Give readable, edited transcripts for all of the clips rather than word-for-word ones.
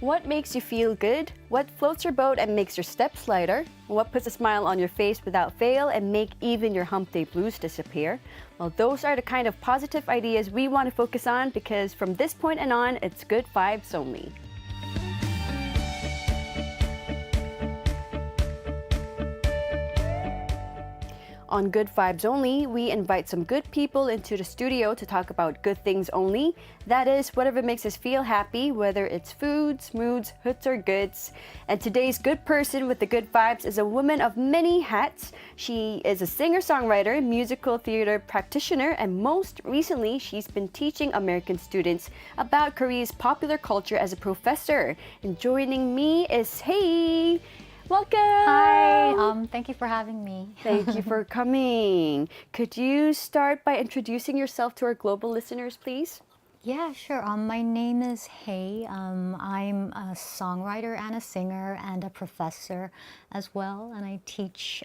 What makes you feel good? What floats your boat and makes your steps lighter? What puts a smile on your face without fail and make even your hump day blues disappear? Well, those are the kind of positive ideas we want to focus on because from this point and on, it's good vibes only. On Good Vibes Only, we invite some good people into the studio to talk about good things only. That is, whatever makes us feel happy, whether it's foods, moods, hoods, or goods. And today's good person with the good vibes is a woman of many hats. She is a singer-songwriter, musical theater practitioner, and most recently, she's been teaching American students about Korea's popular culture as a professor. And joining me is Hey! Welcome! Hi, thank you for having me. Thank you for coming. Could you start by introducing yourself to our global listeners, please? Yeah, sure. My name is Hey. I'm a songwriter and a singer and a professor as well. And I teach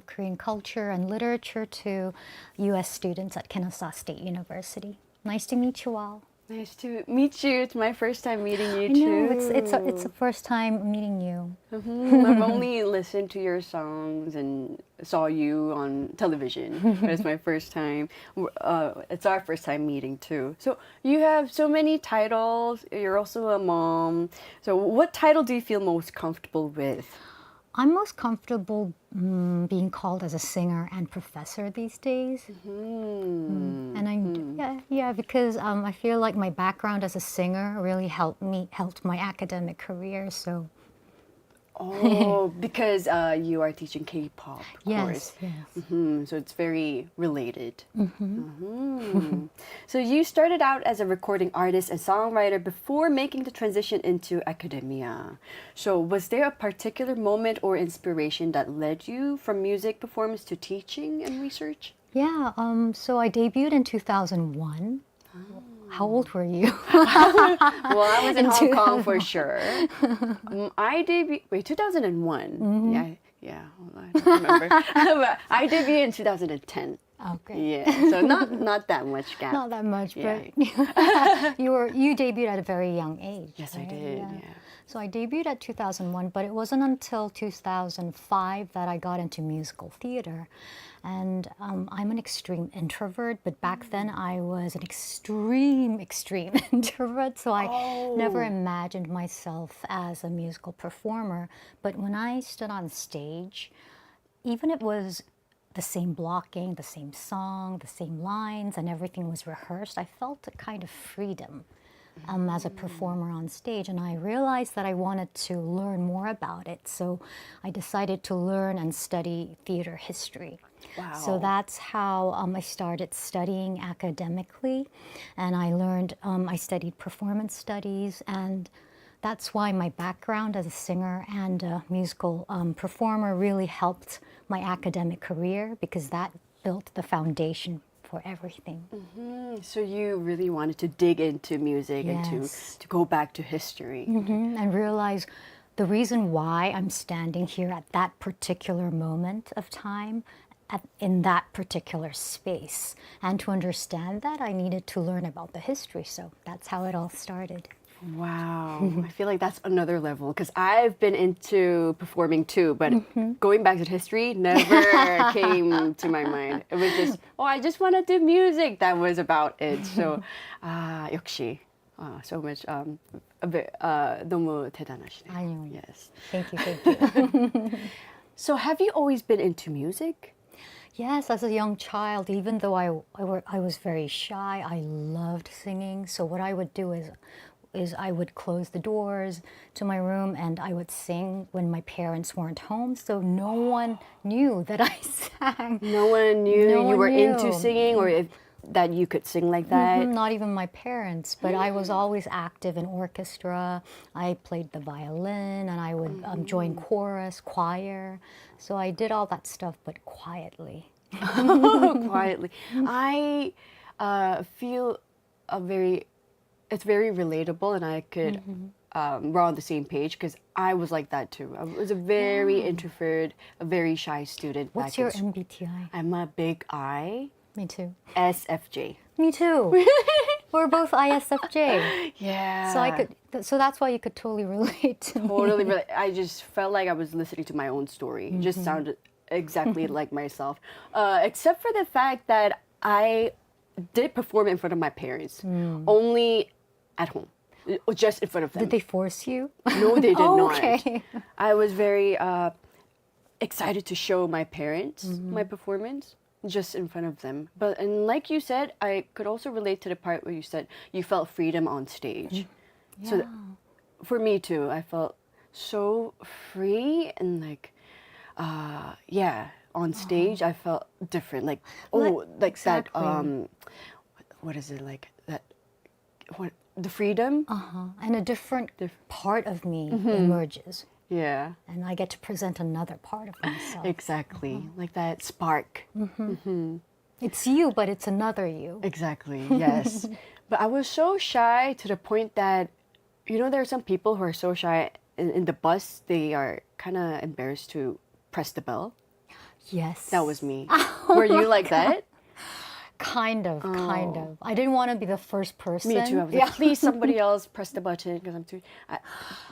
Korean culture and literature to U.S. students at Kennesaw State University. Nice to meet you all. Nice to meet you. It's my first time meeting you I know, too. it's the first time meeting you. I've only listened to your songs and saw you on television, but it's my first time. It's our first time meeting too. So you have so many titles. You're also a mom. So what title do you feel most comfortable with? I'm most comfortable being called as a singer and professor these days. And yeah, because I feel like my background as a singer really helped my academic career. So because you are teaching K-pop, of course. Yes. So it's very related. So you started out as a recording artist and songwriter before making the transition into academia. So was there a particular moment or inspiration that led you from music performance to teaching and research? Yeah. So I debuted in 2001. How old were you? Well, I was in Hong Kong for sure. I debuted, 2001. Yeah, hold on, I don't remember. But I debuted in 2010. Okay. Yeah, so not that much gap. Not that much, Yeah. but you debuted at a very young age. Yes, I right? did. Yeah. Yeah. So I debuted at 2001, but it wasn't until 2005 that I got into musical theater. And I'm an extreme introvert, but back then I was an extreme introvert, so I never imagined myself as a musical performer. But when I stood on stage, even it was the same blocking, the same song, the same lines, and everything was rehearsed, I felt a kind of freedom as a performer on stage. And I realized that I wanted to learn more about it. So I decided to learn and study theater history. Wow. So that's how I started studying academically. And I learned, I studied performance studies, and that's why my background as a singer and a musical performer really helped my academic career, because that built the foundation for everything. So you really wanted to dig into music and Yes. to go back to history. And realize the reason why I'm standing here at that particular moment of time, in that particular space. And to understand that, I needed to learn about the history. So that's how it all started. Wow, I feel like that's another level because I've been into performing too, but going back to history never came to my mind. It was just, I just want to do music. That was about it. So, 역시, so much, 너무 대단하시네요. 아니요. Yes. Thank you. So, have you always been into music? Yes, as a young child, even though I was very shy, I loved singing. So what I would do is I would close the doors to my room and I would sing when my parents weren't home, so no one knew that I sang. No one knew No you one were knew. into singing or that you could sing like that? Not even my parents, but I was always active in orchestra. I played the violin and I would join chorus, choir. So I did all that stuff, but quietly. Quietly. I feel it's very relatable, and I could, we're on the same page because I was like that too. I was a very introvert, a very shy student. What's back your in MBTI? I'm a big I, Me too. SFJ. Me too. We're both ISFJ. Yeah. So I could, so that's why you could totally relate to me. Totally. I just felt like I was listening to my own story. It just sounded exactly like myself. Except for the fact that I did perform in front of my parents, only at home, just in front of them. Did they force you? No, they did Oh, not. okay. I was very excited to show my parents my performance just in front of them. But and like you said, I could also relate to the part where you said you felt freedom on stage. So Yeah. for me too, I felt so free and like, yeah, on stage I felt different. Like like exactly. that. What is it like that? What the freedom? And a different part of me emerges. Yeah. And I get to present another part of myself. Exactly, like that spark. It's you, but it's another you. Exactly, yes. But I was so shy to the point that, you know, there are some people who are so shy in the bus, they are kind of embarrassed to press the bell. Yes. That was me. Were you like that? Kind of, kind of. I didn't want to be the first person. Me too. I was like, please, somebody else press the button because I'm too.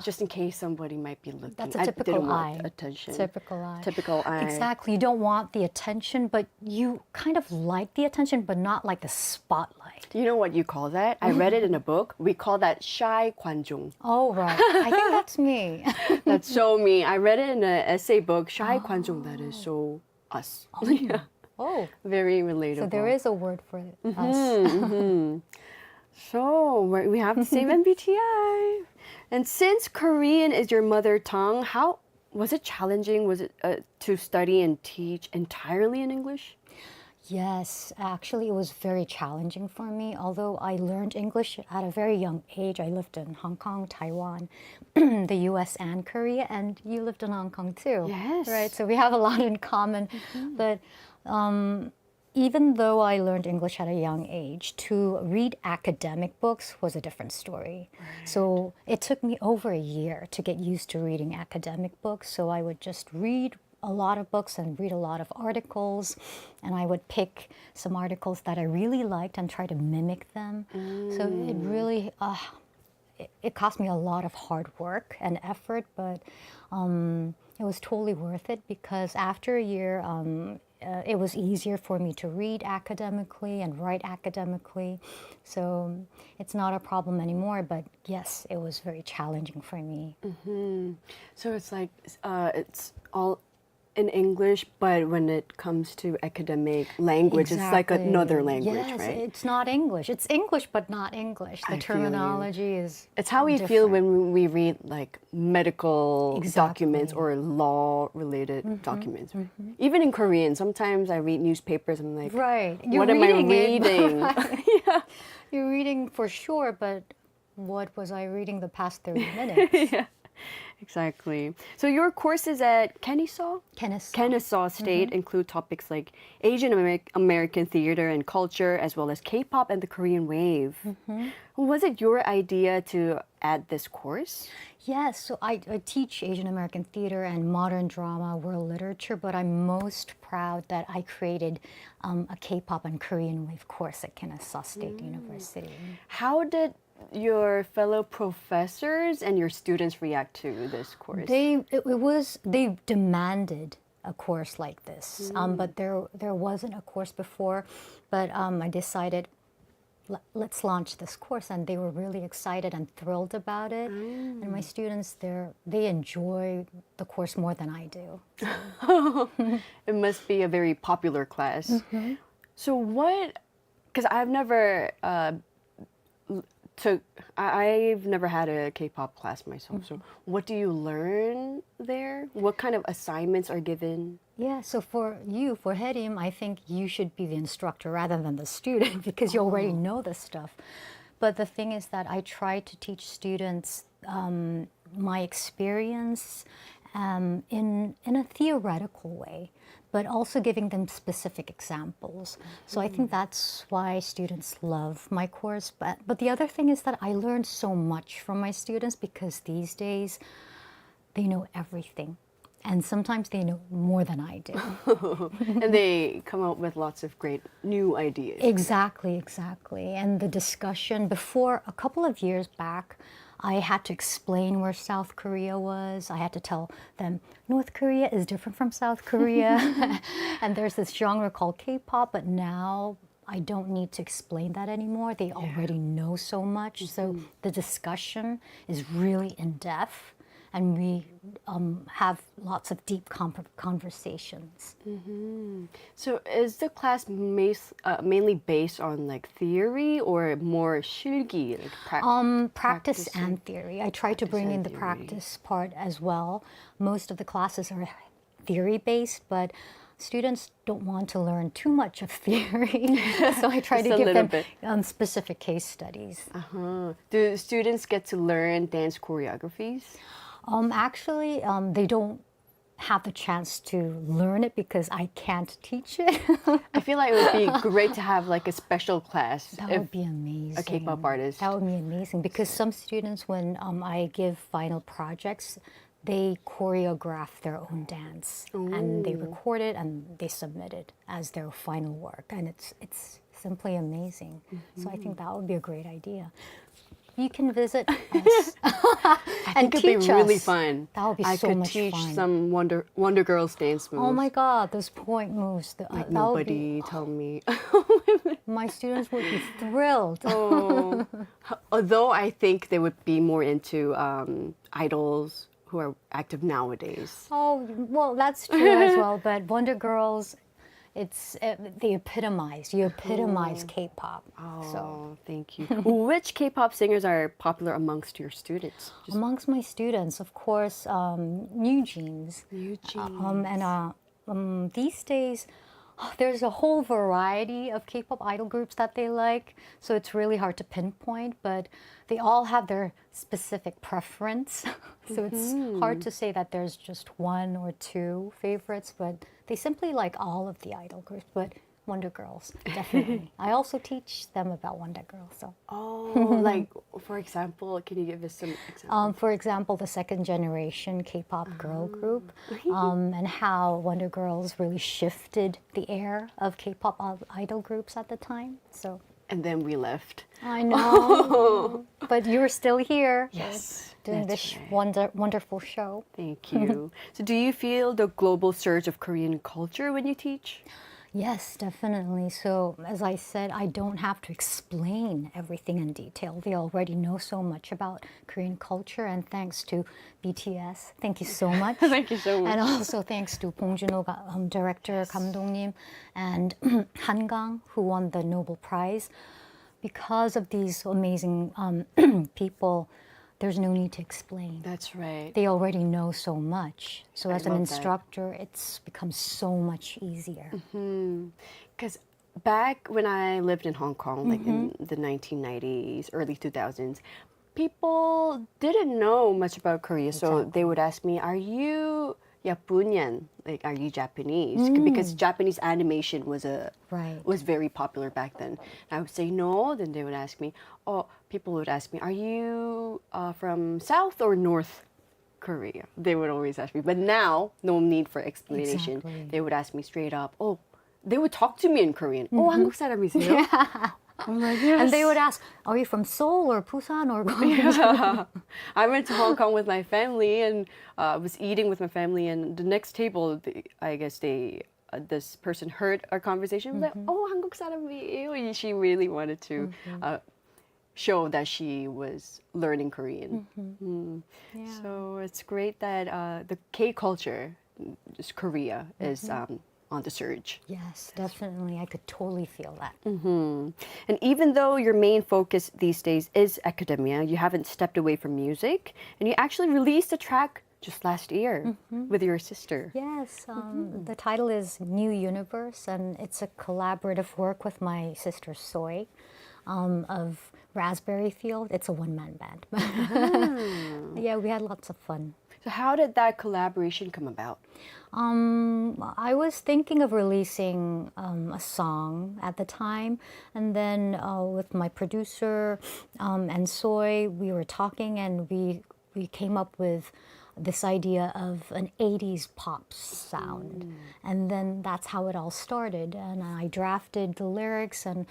Just in case somebody might be looking. That's a I typical didn't eye. want attention. Typical eye. Typical eye. Exactly. You don't want the attention, but you kind of like the attention, but not like the spotlight. You know what you call that? I read it in a book. We call that shy 관종. Oh, right. I think that's me. That's so me. I read it in an essay book. shy 관종. That is so us. Yeah. Oh, Very relatable. so there is a word for us. So we have the same MBTI. And since Korean is your mother tongue, how was it challenging? Was it to study and teach entirely in English? Yes, actually, it was very challenging for me. Although I learned English at a very young age, I lived in Hong Kong, Taiwan, the US, and Korea, and you lived in Hong Kong too. Yes. Right, so we have a lot in common. But even though I learned English at a young age, to read academic books was a different story. So it took me over a year to get used to reading academic books. So I would just read a lot of books and read a lot of articles, and I would pick some articles that I really liked and try to mimic them. So it really it cost me a lot of hard work and effort, but it was totally worth it because after a year, it was easier for me to read academically and write academically. So it's not a problem anymore, but yes, it was very challenging for me. So it's like it's all in English, but when it comes to academic language, it's like Exactly. another language, yes, right? It's not English. It's English, but not English. The I feel you. terminology is It's how we feel different. when we read like medical documents Exactly. or law-related documents. Even in Korean, sometimes I read newspapers. I'm like, Right. what am I it, reading? right. You're reading for sure, but what was I reading the past 30 minutes? Yeah, exactly. So your courses at Kennesaw? Kennesaw. Kennesaw State include topics like Asian American theater and culture, as well as K-pop and the Korean wave. Was it your idea to add this course? Yes, so I teach Asian American theater and modern drama, world literature, but I'm most proud that I created a K-pop and Korean wave course at Kennesaw State University. How did your fellow professors and your students react to this course? They demanded a course like this, but there wasn't a course before. But I decided let's launch this course, and they were really excited and thrilled about it. And my students, they enjoy the course more than I do. It must be a very popular class. So what? Because I've never I've never had a K-pop class myself. So what do you learn there? What kind of assignments are given? Yeah, so for Herim, I think you should be the instructor rather than the student because you already know this stuff. But the thing is that I try to teach students my experience in a theoretical way, but also giving them specific examples. So I think that's why students love my course. But the other thing is that I learned so much from my students because these days they know everything. And sometimes they know more than I do. And they come up with lots of great new ideas. Exactly, exactly. And the discussion before a couple of years back, I had to explain where South Korea was. I had to tell them North Korea is different from South Korea. And there's this genre called K-pop, but now I don't need to explain that anymore. They already know so much. So the discussion is really in depth. And we have lots of deep conversations. So is the class mainly based on like theory or more 실기, like Practice practicing? and theory. I try to bring in the theory. practice part as well. Most of the classes are theory based, but students don't want to learn too much of theory. So I try Just to a give little them bit. specific case studies. Do students get to learn dance choreographies? Actually, they don't have the chance to learn it because I can't teach it. I feel like it would be great to have like a special class That if would be amazing. a K-pop artist. That would be amazing because some students, when I give final projects, they choreograph their own dance and they record it and they submit it as their final work, and it's simply amazing. So I think that would be a great idea. You can visit us I and think it'd teach be really us. fun. That would be I so could much teach fun. some Wonder Girls dance moves. Oh my God, those point moves. Like that would be, nobody tell me. my students would be thrilled. Oh. Although I think they would be more into idols who are active nowadays. Oh, well, that's true as well. But Wonder Girls, they epitomize. You epitomize K-pop. So Oh, thank you. Which K-pop singers are popular amongst your students? amongst my students, of course, New Jeans. Eugene. And these days, there's a whole variety of K-pop idol groups that they like. So it's really hard to pinpoint, but they all have their specific preference. So it's hard to say that there's just one or two favorites, but they simply like all of the idol groups. But Wonder Girls, definitely. I also teach them about Wonder Girls. So, Oh, like for example, can you give us some examples? for example, the second generation K-pop girl group, and how Wonder Girls really shifted the air of K-pop idol groups at the time. So And then we left. I know, but you're still here. Yes, doing that's this right. wonderful show. Thank you. So, do you feel the global surge of Korean culture when you teach? Yes, definitely. So, as I said, I don't have to explain everything in detail. They already know so much about Korean culture, and thanks to BTS, thank you so much. Thank you so much. And also thanks to Bong Joon-ho, director, 감독님, and Han Gang, who won the Nobel Prize. Because of these amazing people, there's no need to explain. That's right. They already know so much. So as an love that. instructor, it's become so much easier. Because back when I lived in Hong Kong, like in the 1990s, early 2000s, people didn't know much about Korea. So they would ask me, "Are you Japanese? Like, are you Japanese?" Because Japanese animation Right. was very popular back then. And I would say no. Then they would ask me, "Oh," people would ask me, "Are you from South or North Korea?" They would always ask me. But now, no need for explanation. Exactly. They would ask me straight up. Oh, they would talk to me in Korean. Oh, 한국 사람이세요? I'm like, yes. And they would ask, are you from Seoul or Busan or Gwangju? I went to Hong Kong with my family and was eating with my family. And the next table, I guess this person heard our conversation. Was like, "Oh, 한국 사람이에요." And she really wanted to show that she was learning Korean. Yeah. So it's great that the K culture, just Korea, is on the surge. Yes, definitely. I could totally feel that. And even though your main focus these days is academia, you haven't stepped away from music, and you actually released a track just last year with your sister. Yes, the title is New Universe, and it's a collaborative work with my sister Soy of Raspberry Field. It's a one-man band. Yeah, we had lots of fun. So how did that collaboration come about? I was thinking of releasing a song at the time, and then with my producer and Soy, we were talking, and we came up with this idea of an 80s pop sound. And then that's how it all started. And I drafted the lyrics, and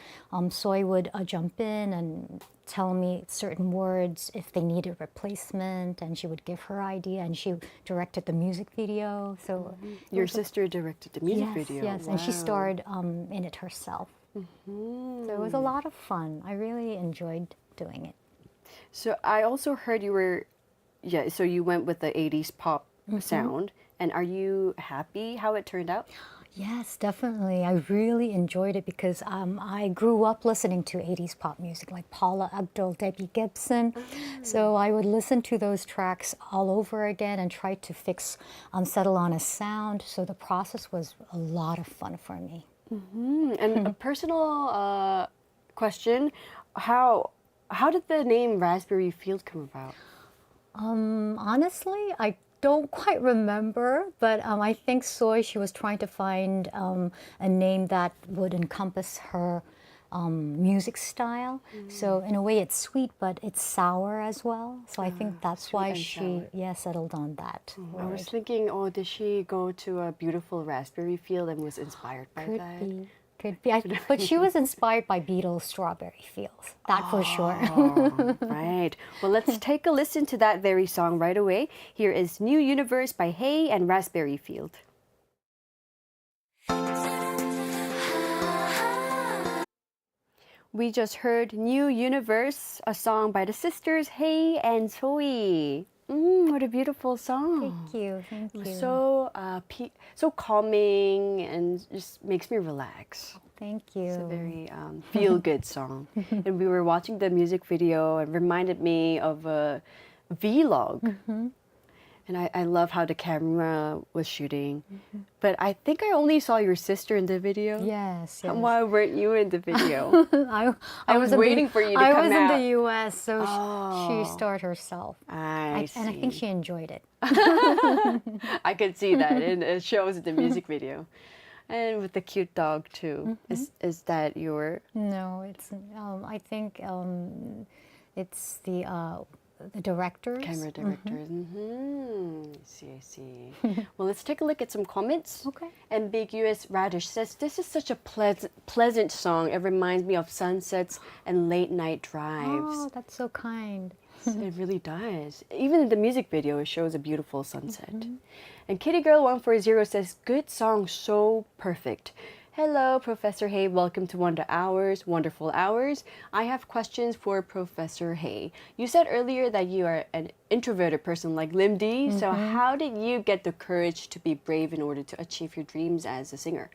Soy would jump in and tell me certain words if they needed replacement, and she would give her idea, and she directed the music video. So Your sister directed the music yes, video. yes, and she Wow. starred in it herself. So it was a lot of fun. I really enjoyed doing it. So I also heard you were, yeah, so you went with the 80s pop sound. And are you happy how it turned out? Yes, definitely. I really enjoyed it because I grew up listening to 80s pop music like Paula Abdul, Debbie Gibson. So I would listen to those tracks all over again and try to settle on a sound. So the process was a lot of fun for me. And a personal question, how did the name Raspberry Field come about? Honestly, I don't quite remember, but I think Soy, she was trying to find a name that would encompass her music style. So in a way, it's sweet, but it's sour as well. So I think that's sweet why and she, sour. yeah, settled on that I was word. thinking, oh, did she go to a beautiful raspberry field and was inspired by Could that? be, could be. But she was inspired by Beatles' Strawberry Fields, that for sure. Oh, right. Well, let's take a listen to that very song right away. Here is New Universe by Hey and Raspberry Field. We just heard New Universe, a song by the sisters Hey and Soy. What a beautiful song. Thank you, thank It was you. so calming and just makes me relax. Thank you. It's a very feel-good song. And we were watching the music video and reminded me of a vlog. And I love how the camera was shooting. But I think I only saw your sister in the video. Yes, yes. Why weren't you in the video? I was in waiting for you to I come was in out. the U.S., so Oh. she starred herself. I And I think see. she enjoyed it. I could see that, and it shows in the music video. And with the cute dog too. Is that your? No, it's. I think it's the directors. Camera directors. I see, I see. Well, let's take a look at some comments. Okay. Ambiguous Radish says, this is such a pleasant song. It reminds me of sunsets and late night drives. Oh, that's so kind. It really does. Even in the music video, it shows a beautiful sunset. And Kitty Girl 140 says, good song, so perfect. Hello, Professor Hay. Welcome to Wonderful Hours. I have questions for Professor Hay. You said earlier that you are an introverted person like Lim Dee. So how did you get the courage to be brave in order to achieve your dreams as a singer?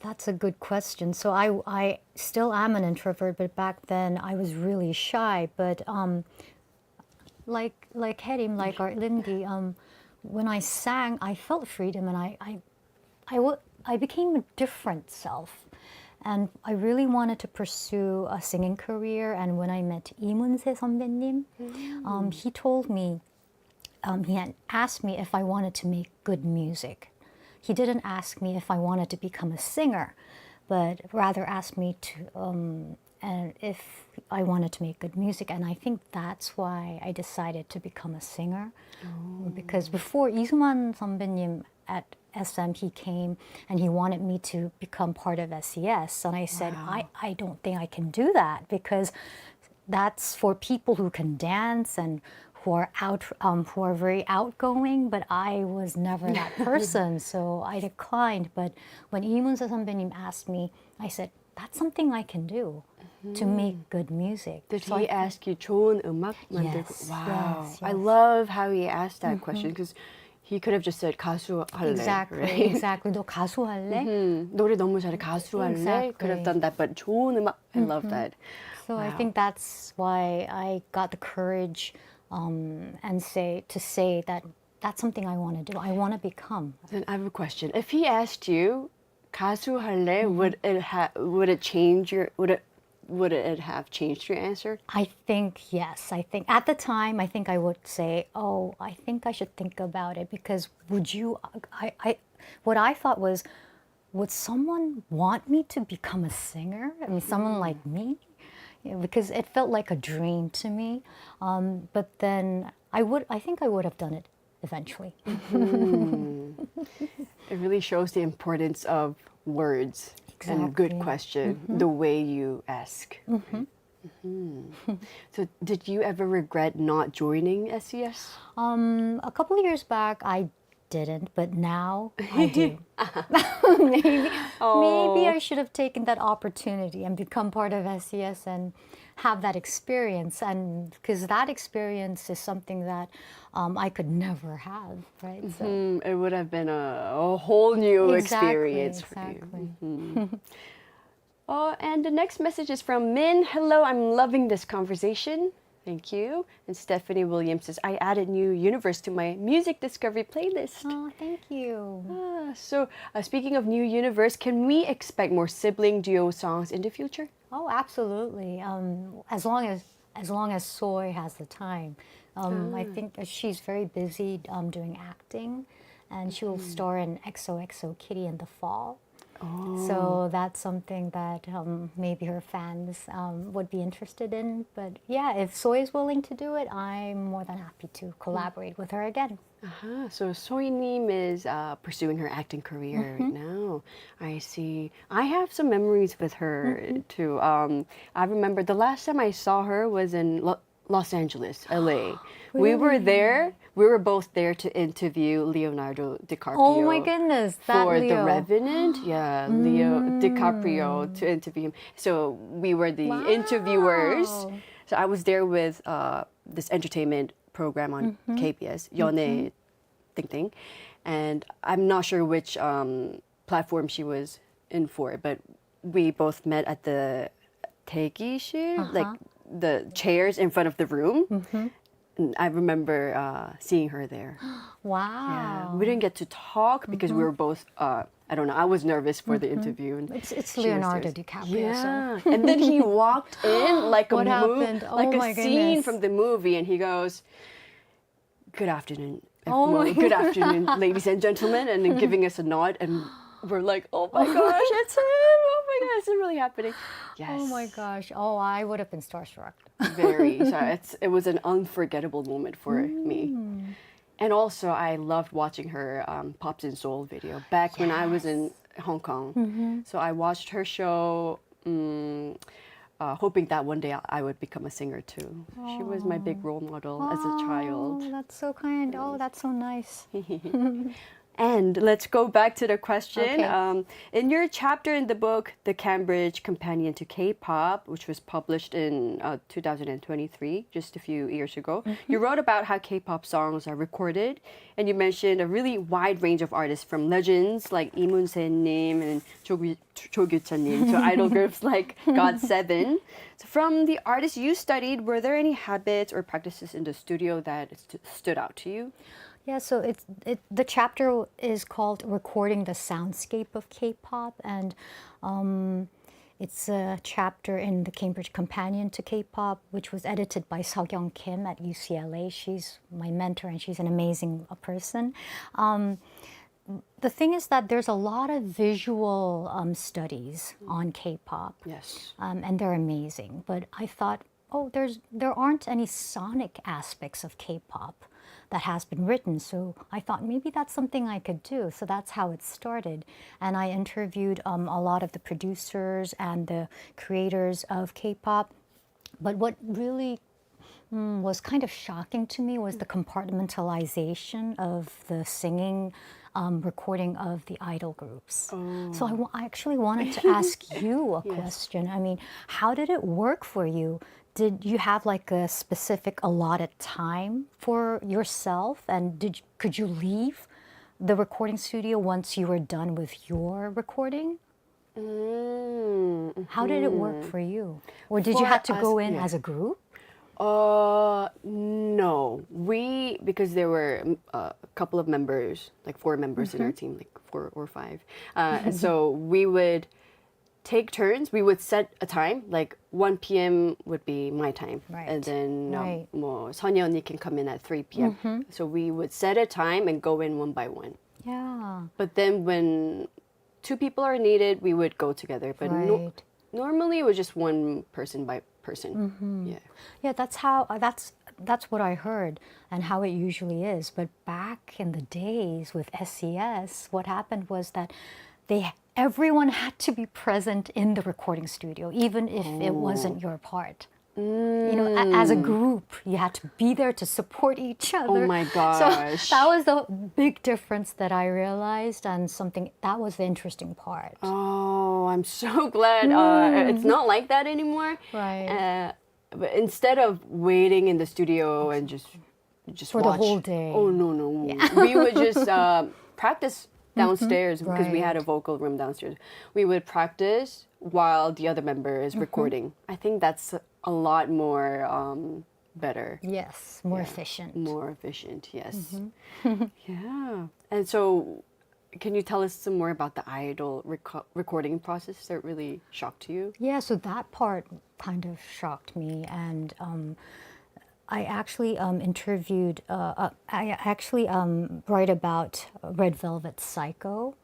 That's a good question. So I still am an introvert, but back then I was really shy. But like Herim, like our Lindy, when I sang, I felt freedom, and I became a different self. And I really wanted to pursue a singing career. And when I met 이문세 선배님, he told me, he had asked me if I wanted to make good music. He didn't ask me if I wanted to become a singer, but rather asked me to, and if I wanted to make good music. And I think that's why I decided to become a singer. Because before 이수만 선배님 at SM, he came and he wanted me to become part of SES. And I said, I don't think I can do that, because that's for people who can dance and who are very outgoing, but I was never that person, so I declined. But when 이문세 선배님 asked me, I said, that's something I can do to make good music. Did So he I ask you 좋은 음악 만들고? Yes, Wow. yes, I yes. love how he asked that question, because he could have just said 가수 할래. Exactly, right? exactly. 너 가수 할래? 노래 너무 잘해, 가수 할래. Exactly. Could have done that, but 좋은 음악, I love that. So I think that's why I got the courage and say that that's something I want to do. I want to become. Then I have a question. If he asked you 가수 할래, would it have changed your answer? I think yes. I think at the time, I think I would say, oh, I think I should think about it, because what I thought was, would someone want me to become a singer? I mean, someone like me? Because it felt like a dream to me. But then I think I would have done it eventually. It really shows the importance of words and good Exactly. question, the way you ask. Right? So, did you ever regret not joining SES? A couple of years back, I didn't, but now I do. Maybe I should have taken that opportunity and become part of SES and have that experience. And because that experience is something that I could never have, right? So It would have been a whole new experience for exactly. you. Oh, and the next message is from Min. Hello, I'm loving this conversation. Thank you. And Stephanie Williams says, I added New Universe to my music discovery playlist. Oh, thank you. Speaking of New Universe, can we expect more sibling duo songs in the future? Oh, absolutely. As long as Soy has the time. I think that she's very busy doing acting, and she will star in XOXO Kitty in the fall. So that's something that maybe her fans would be interested in. But yeah, if Soy is willing to do it, I'm more than happy to collaborate with her again. So Soinim is pursuing her acting career right now. I see. I have some memories with her too. I remember the last time I saw her was in Los Angeles, LA. We were there. We were both there to interview Leonardo DiCaprio. Oh my goodness, that For Leo. The Revenant, yeah, Leo DiCaprio to interview him. So we were the interviewers. Wow. So I was there with this entertainment program on KBS, 연애 띵띵, and I'm not sure which platform she was in for, but we both met at the 대기실, like the chairs in front of the room. And I remember seeing her there. Wow. Yeah, we didn't get to talk because we were both. I don't know. I was nervous for the interview, and It's she was Leonardo there. DiCaprio. So. Yeah, and then he walked in like What happened? Oh like my a scene goodness. from the movie, and he goes, "Good afternoon, Oh my good afternoon, ladies and gentlemen," and then giving us a nod, and we're like, "Oh my gosh, it's him! Oh my gosh, it's really happening!" Yes. Oh my gosh. Oh, I would have been starstruck. Very. So it was an unforgettable moment for me. And also, I loved watching her Pops in Seoul video back when I was in Hong Kong. So I watched her show, hoping that one day I would become a singer too. She was my big role model as a child. Oh, that's so kind. Oh, that's so nice. And let's go back to the question. Okay. In your chapter in the book, The Cambridge Companion to K-pop, which was published in 2023, just a few years ago, you wrote about how K-pop songs are recorded, and you mentioned a really wide range of artists from legends like Lee Moon-se-nim and Jo Gyu-chan-nim to idol groups like GOT7. So from the artists you studied, were there any habits or practices in the studio that stood out to you? Yeah, so the chapter is called "Recording the Soundscape of K-pop," and it's a chapter in the Cambridge Companion to K-pop, which was edited by Seokyoung Kim at UCLA. She's my mentor, and she's an amazing person. The thing is that there's a lot of visual studies on K-pop. Yes. And they're amazing. But I thought, oh, there aren't any sonic aspects of K-pop that has been written. So I thought maybe that's something I could do. So that's how it started. And I interviewed a lot of the producers and the creators of K-pop. But what really was kind of shocking to me was the compartmentalization of the singing recording of the idol groups. So I actually wanted to ask you a question. I mean, how did it work for you? Did you have like a specific allotted time for yourself? And could you leave the recording studio once you were done with your recording? How did it work for you? Or did you For have to go us, in yeah. as a group? No. Because there were a couple of members, like 4 members in our team, like 4 or 5. And so we would take turns. We would set a time, like 1 p.m. would be my time. Right. And then Right. Sonia 언니 can come in at 3 p.m. So we would set a time and go in one by one. Yeah. But then when 2 people are needed, we would go together. But Right. normally it was just one person person. Yeah. Yeah, that's what I heard and how it usually is. But back in the days with SES, what happened was that everyone had to be present in the recording studio, even if it wasn't your part. You know, as a group, you had to be there to support each other. Oh my So gosh. that was the big difference that I realized, and something that was the interesting part. Oh, I'm so glad it's not like that anymore. Right. But instead of waiting in the studio and just For the watch, whole day. Oh no. We would just practice downstairs because we had a Right. vocal room downstairs. We would practice while the other member is recording. I think that's a lot more better. Yes, more efficient. More efficient, yes. Yeah. And so, can you tell us some more about the Idol recording process that really shocked you? Yeah, so that part kind of shocked me, and I actually interviewed. I actually write about Red Velvet Psycho,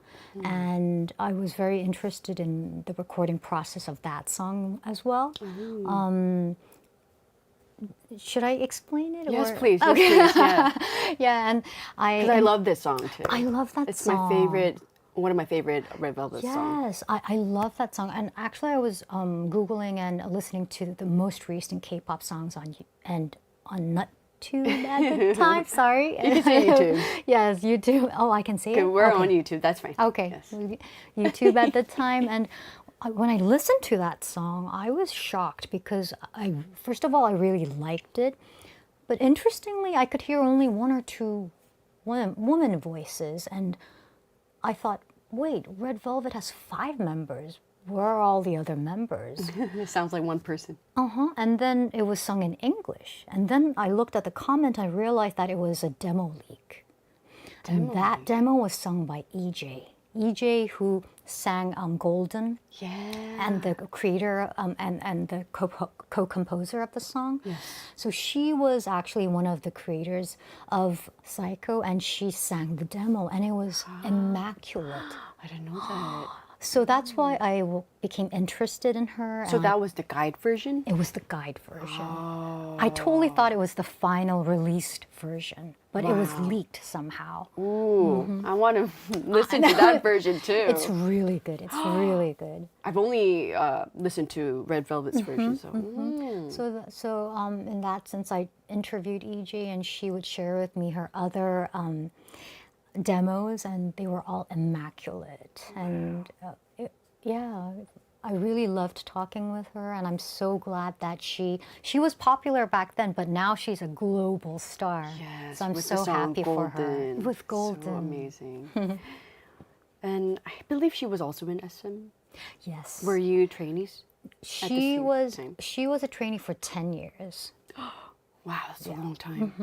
and I was very interested in the recording process of that song as well. Should I explain it? Yes, or- please. Yes, please. Yeah. Yeah, and Because I love this song too. I love that It's song. my favorite, one of my favorite Red Velvet songs. Yes, I love that song. And actually, I was Googling and listening to the most recent K-pop songs on NutTube at the time. Sorry. You can say YouTube. Yes, YouTube. Oh, I can say Okay, it? we're Okay. on YouTube. That's fine. Okay, Yes. YouTube at the time. And when I listened to that song, I was shocked because first of all, I really liked it. But interestingly, I could hear only one or two woman voices. And I thought, wait, Red Velvet has 5 members. Where are all the other members? It sounds like one person. And then it was sung in English. And then I looked at the comment, I realized that it was a demo leak. And that demo was sung by EJ. EJ, who sang Golden, Yeah. and the creator and the co-composer of the song. So she was actually one of the creators of Psycho, and she sang the demo, and it was immaculate. I didn't know that. So that's why I became interested in her. So and that was the guide version? it was the guide version. I totally thought it was the final released version, but it was leaked somehow. Ooh, I want to listen to that version too. It's really good. It's really good. I've only listened to Red Velvet's version, so. So in that sense, I interviewed EJ, and she would share with me her other demos, and they were all immaculate. And yeah, I really loved talking with her, and I'm so glad that she was popular back then, but now she's a global star. Yes, So I'm with so the song happy for her. Golden. With So Golden. amazing. And I believe she was also in SM. Yes. Were you trainees? She same was time? she was a trainee for 10 years. Wow, that's a long time.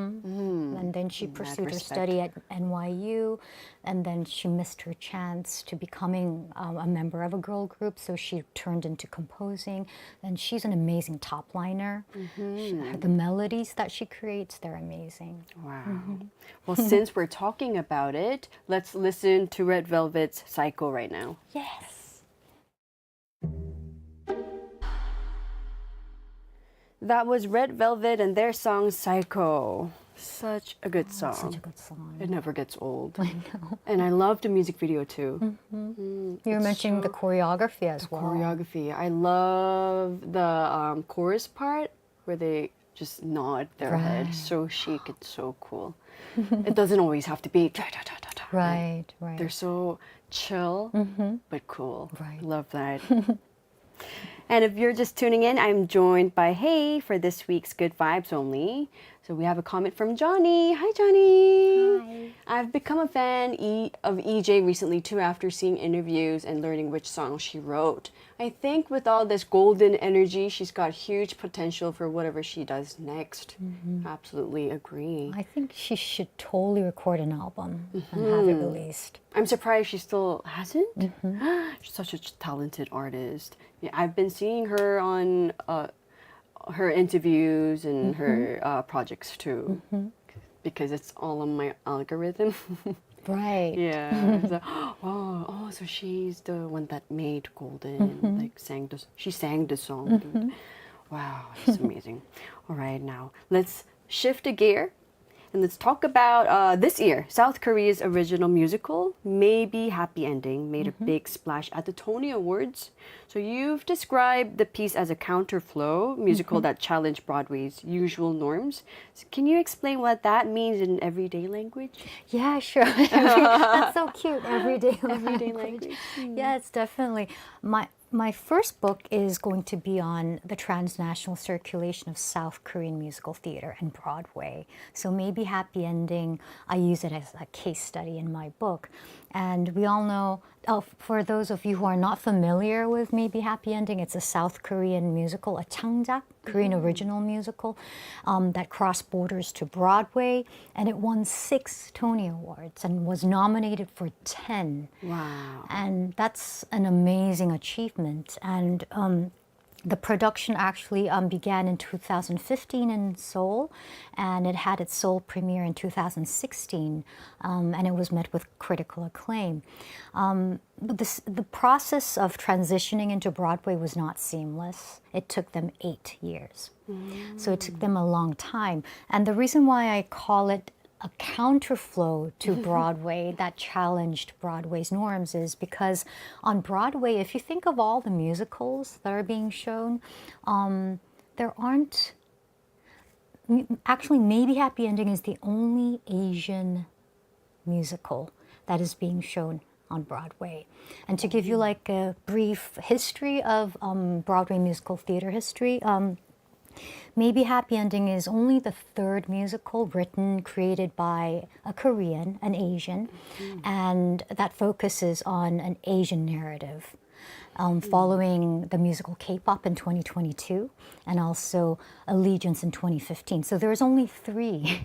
And then she pursued her respect. study at NYU, and then she missed her chance to becoming a member of a girl group, so she turned into composing. And she's an amazing top liner. The melodies that she creates, they're amazing. Wow. Well, since we're talking about it, let's listen to Red Velvet's Psycho right now. Yes. That was Red Velvet and their song Psycho. Such a good song. Such a good song. It never gets old. I know. And I love the music video too. You were mentioning the choreography as well. Choreography. I love the chorus part where they just nod their head. Right. So chic and so cool. It doesn't always have to be. Da, da, da, da, da, Right, right. They're so chill but cool. Right. Love that. And if you're just tuning in, I'm joined by Hey for this week's Good Vibes Only. So we have a comment from Johnny. Hi, Johnny. Hi. I've become a fan of EJ recently too after seeing interviews and learning which songs she wrote. I think with all this golden energy, she's got huge potential for whatever she does next. Absolutely agree. I think she should totally record an album and have it released. I'm surprised she still hasn't. She's such a talented artist. Yeah, I've been seeing her on her interviews and her projects too, because it's all on my algorithm. Right. Yeah. So, so she's the one that made Golden. Like she sang the song. Wow, that's amazing. All right, now let's shift a gear and let's talk about this year. South Korea's original musical, Maybe Happy Ending, made a big splash at the Tony Awards. So you've described the piece as a counterflow musical that challenged Broadway's usual norms. So can you explain what that means in everyday language? Yeah, sure. That's so cute. Everyday Everyday language. language. Yeah, it's definitely my first book is going to be on the transnational circulation of South Korean musical theater and Broadway. So maybe Happy Ending, I use it as a case study in my book. And we all know, for those of you who are not familiar with Maybe Happy Ending, it's a South Korean musical, a 창작, Korean original musical that crossed borders to Broadway. And it won 6 Tony Awards and was nominated for 10. Wow. And that's an amazing achievement. And the production actually began in 2015 in Seoul, and it had its Seoul premiere in 2016, and it was met with critical acclaim. But the process of transitioning into Broadway was not seamless. It took them 8 years. So it took them a long time. And the reason why I call it a counterflow to Broadway that challenged Broadway's norms is because on Broadway, if you think of all the musicals that are being shown, there aren't, actually Maybe Happy Ending is the only Asian musical that is being shown on Broadway. And to give you like a brief history of Broadway musical theater history, Maybe Happy Ending is only the 3rd musical written, created by a Korean, an Asian, and that focuses on an Asian narrative, following the musical K-pop in 2022 and also Allegiance in 2015. So there's only 3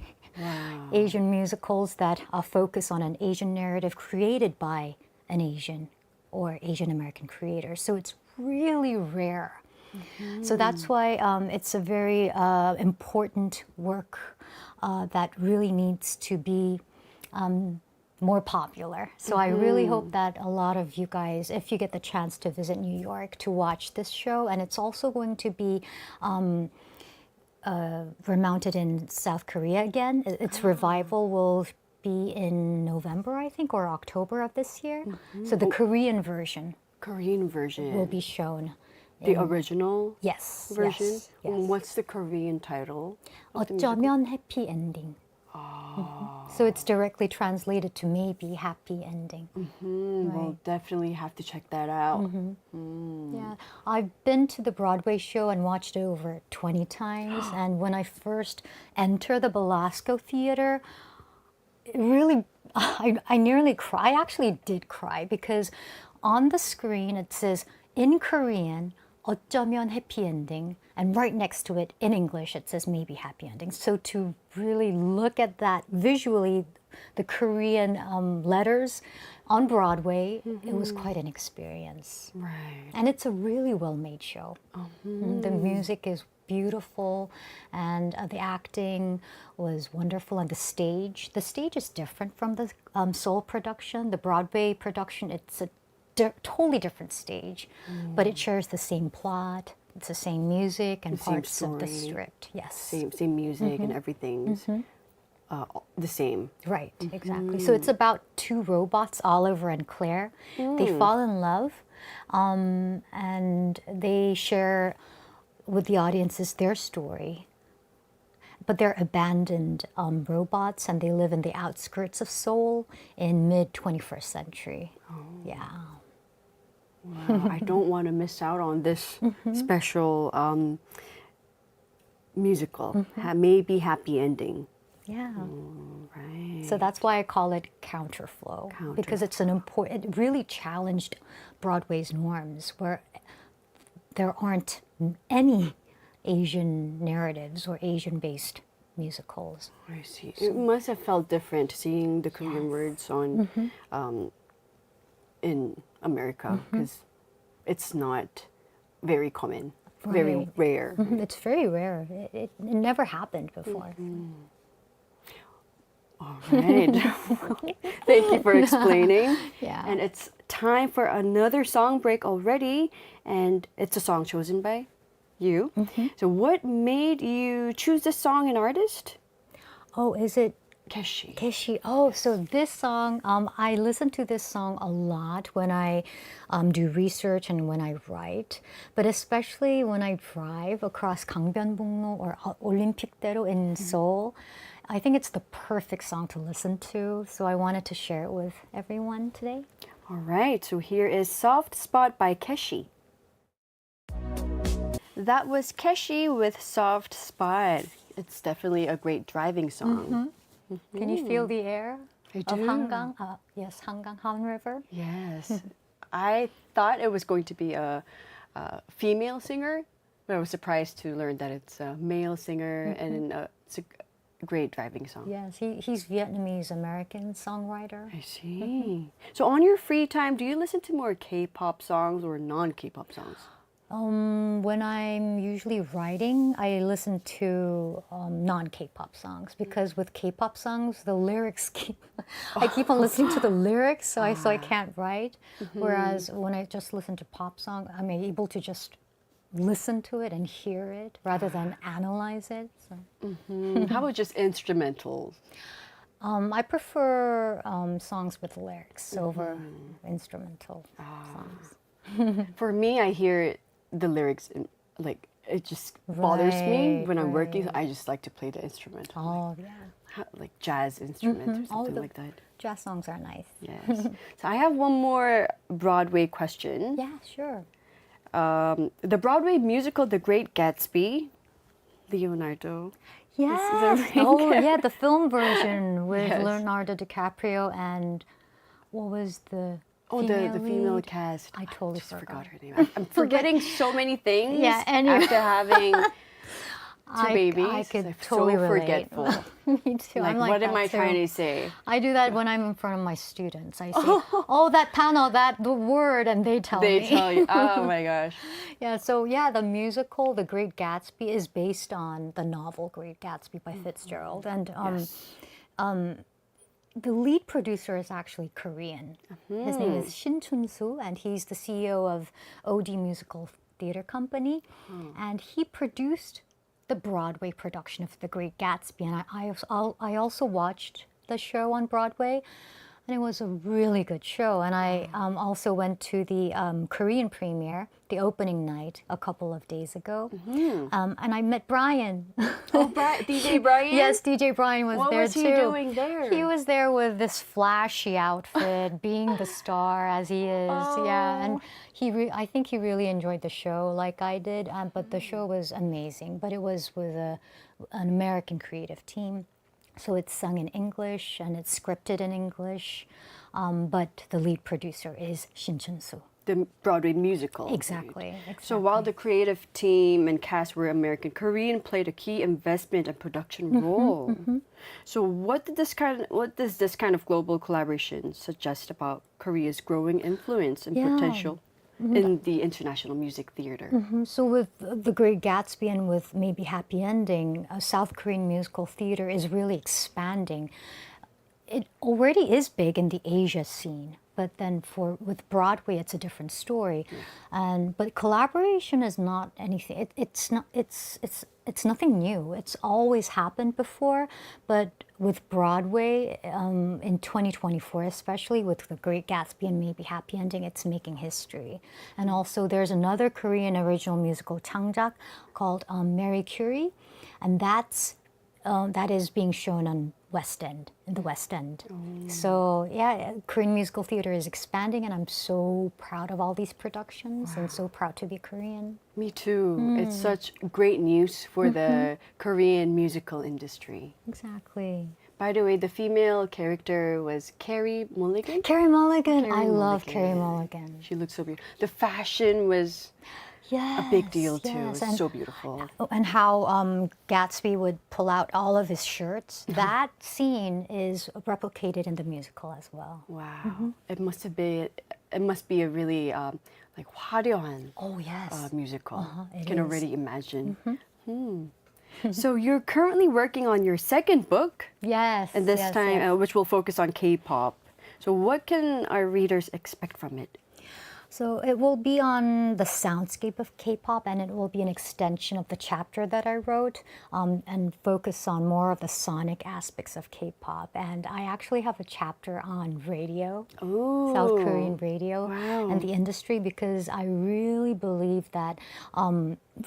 Asian musicals that focus on an Asian narrative created by an Asian or Asian American creator. So it's really rare. So that's why it's a very important work that really needs to be more popular. So I really hope that a lot of you guys, if you get the chance to visit New York, to watch this show. And it's also going to be remounted in South Korea again. Its revival will be in November, I think, or October of this year. So the Korean version will be shown. The original Yes. version? Yes, yes. What's the Korean title? 어쩌면 해피 엔딩. So it's directly translated to maybe happy ending. We'll definitely have to check that out. Yeah, I've been to the Broadway show and watched it over 20 times. And when I first entered the Belasco Theater, it really, I nearly cried. I actually did cry because on the screen it says in Korean, 어쩌면 happy ending, and right next to it in English it says maybe happy ending. So to really look at that visually, the Korean letters on Broadway, it was quite an experience. Right. And it's a really well-made show. The music is beautiful, and the acting was wonderful, and the stage is different from the Seoul production. The Broadway production, it's a totally different stage, but it shares the same plot. It's the same music and parts of the script. Yes, Same music and everything's the same. right, exactly. So it's about 2 robots, Oliver and Claire. They fall in love, and they share with the audiences their story. But they're abandoned robots, and they live in the outskirts of Seoul in mid-21st century. Yeah. Wow, I don't want to miss out on this special musical. Maybe Happy Ending. Yeah. Right. So that's why I call it counterflow, because it's it really challenged Broadway's norms, where there aren't any Asian narratives or Asian-based musicals. I see. It must have felt different seeing the Korean words on in America, because it's not very common, very Right. rare. It's very rare. It never happened before. All right. Thank you for explaining. Yeah. And it's time for another song break already, and it's a song chosen by You. So what made you choose this song and artist? Oh, is it Keshi. Kishi? Oh, so this song, I listen to this song a lot when I do research and when I write, but especially when I drive across Gangbyeonbukdo or Olym픽대로 in Seoul. I think it's the perfect song to listen to, so I wanted to share it with everyone today. All right, so here is Soft Spot by Keshi. That was Keshi with Soft Spot. It's definitely a great driving song. Can you feel the air I of do. Hangang? Yes, Hangang, Han River. Yes. I thought it was going to be a female singer, but I was surprised to learn that it's a male singer and it's a great driving song. Yes, he's Vietnamese American songwriter. I see. So on your free time, do you listen to more K-pop songs or non-K-pop songs? When I'm usually writing, I listen to non-K-pop songs because with K-pop songs, the lyrics I keep on listening to the lyrics, so I can't write. Whereas when I just listen to pop song, I'm able to just listen to it and hear it rather than analyze it. So. How about just instrumentals? I prefer songs with lyrics over instrumental songs. For me, I hear the lyrics and like it just bothers me Right, when I'm working. right. I just like to play the instrumental, Oh, yeah. like jazz instruments or Oh, something the- like that. Jazz songs are nice. Yes. So I have one more Broadway question. Yeah, sure. The Broadway musical The Great Gatsby, Leonardo. Yeah. the Oh, yeah, the film version with Yes. Leonardo DiCaprio and what was the Oh, the female lead? cast. I totally just forgot forgot. her name. I'm forgetting so many things. Yeah, anyway. After having two babies, I could I'm totally so relate. forgetful. Me too. Like, I'm like what am that I too. trying to say? I do that when I'm in front of my students. I say, "Oh, that panel, the word," and they tell They me. tell you. Oh my gosh. Yeah, so yeah, the musical The Great Gatsby is based on the novel Great Gatsby by Fitzgerald, and the lead producer is actually Korean. His name is Shin Chun-soo, and he's the CEO of OD Musical Theater Company, and he produced the Broadway production of The Great Gatsby. And I also watched the show on Broadway, and it was a really good show. And I also went to the Korean premiere, the opening night, a couple of days ago. And I met Brian. Oh, DJ Brian? Yes, DJ Brian was What there was too. he doing there? He was there with this flashy outfit, being the star as he is. Yeah, and I think he really enjoyed the show like I did. But the show was amazing. But it was with an American creative team. So it's sung in English and it's scripted in English. But the lead producer is Shin Chun-soo. The Broadway musical. Exactly. So while the creative team and cast were American, Korean played a key investment and production role. So what does this kind of global collaboration suggest about Korea's growing influence and Yeah. potential in the international music theater? So with The Great Gatsby and with maybe Happy Ending, South Korean musical theater is really expanding. It already is big in the Asia scene, but then with Broadway, it's a different story. But collaboration is not anything. It's nothing new. It's always happened before, but with Broadway in 2024, especially with The Great Gatsby and maybe Happy Ending, it's making history. And also, there's another Korean original musical, Changjak, called Mary Curie, and that is being shown on West End, in the West End. So yeah, Korean musical theater is expanding, and I'm so proud of all these productions and so proud to be Korean. Me too. It's such great news for the Korean musical industry. Exactly. By the way, the female character was Carey Mulligan. Carey Mulligan, Carey I love Mulligan. Carey Mulligan. She looked so beautiful. The fashion was Yes, a big deal too. yes, It was so beautiful. And how Gatsby would pull out all of his shirts. That scene is replicated in the musical as well. Wow. It must be a really like 화려한 Oh yes. musical. it Can is. already imagine. So you're currently working on your second book, Yes. and this yes, time yes. which will focus on K-pop. So what can our readers expect from it? So it will be on the soundscape of K-pop, and it will be an extension of the chapter that I wrote, and focus on more of the sonic aspects of K-pop. And I actually have a chapter on radio, South Korean radio, Wow. and the industry, because I really believe that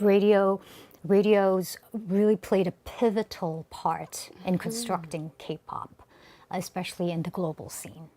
radios really played a pivotal part in constructing K-pop, especially in the global scene.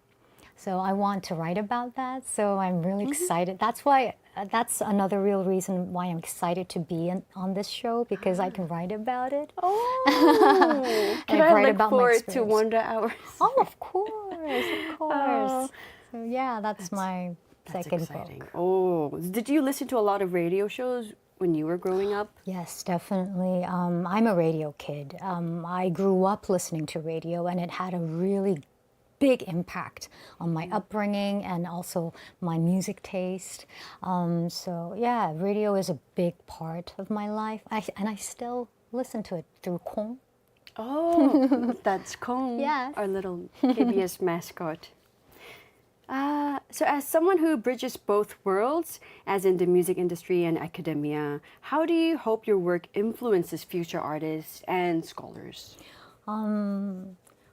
So I want to write about that. So I'm really excited. That's why. That's another real reason why I'm excited to be on this show, because I can write about it. Oh, can I've I read look about my forward to experience. Wonder Hours? Oh, of course, of course. Oh, So yeah, that's my that's second exciting. book. Oh, did you listen to a lot of radio shows when you were growing up? Yes, definitely. I'm a radio kid. I grew up listening to radio, and it had a really big impact on my upbringing and also my music taste. So yeah, radio is a big part of my life, and I still listen to it through Kong. Oh, that's Kong, Yes. our little KBS mascot. So, as someone who bridges both worlds, as in the music industry and academia, how do you hope your work influences future artists and scholars?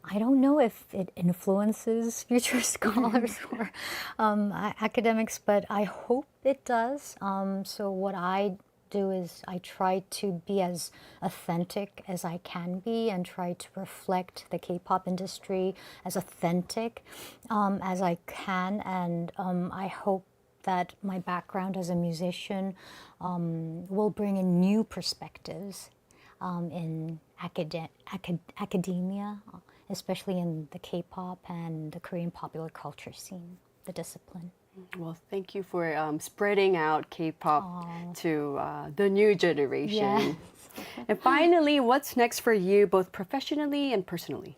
I don't know if it influences future scholars or academics, but I hope it does. So what I do is I try to be as authentic as I can be, and try to reflect the K-pop industry as authentic as I can. And I hope that my background as a musician will bring in new perspectives in academia, especially in the K-pop and the Korean popular culture scene, the discipline. Well, thank you for spreading out K-pop to the new generation. And finally, what's next for you, both professionally and personally?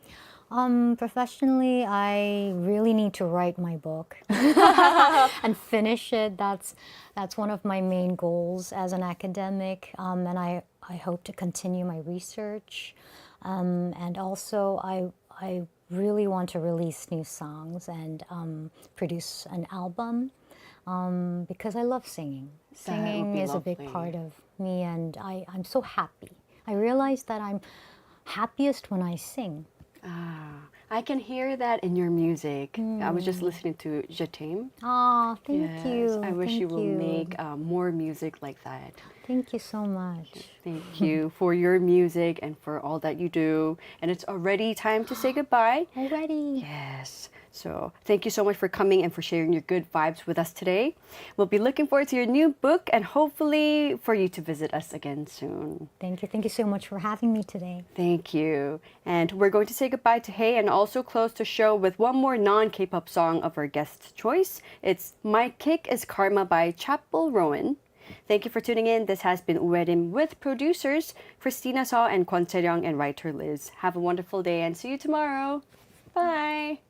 Professionally, I really need to write my book and finish it. That's one of my main goals as an academic, and I hope to continue my research. And also, I really want to release new songs and produce an album, because I love singing. That would Singing be is a big lovely. part of me, and I'm so happy. I realize that I'm happiest when I sing. I can hear that in your music. I was just listening to Je t'aime. Oh, thank Yes, you. I wish Thank you will make more music like that. Thank you so much. Thank you for your music and for all that you do. And it's already time to say goodbye. Already. Yes. So thank you so much for coming and for sharing your good vibes with us today. We'll be looking forward to your new book and hopefully for you to visit us again soon. Thank you. Thank you so much for having me today. Thank you. And we're going to say goodbye to Hey and also close the show with one more non-K-pop song of our guest's choice. It's My Kick is Karma by Chapel Rowan. Thank you for tuning in. This has been Uerim with producers Christina Saw and Kwon Se-ryung and writer Liz. Have a wonderful day and see you tomorrow. Bye.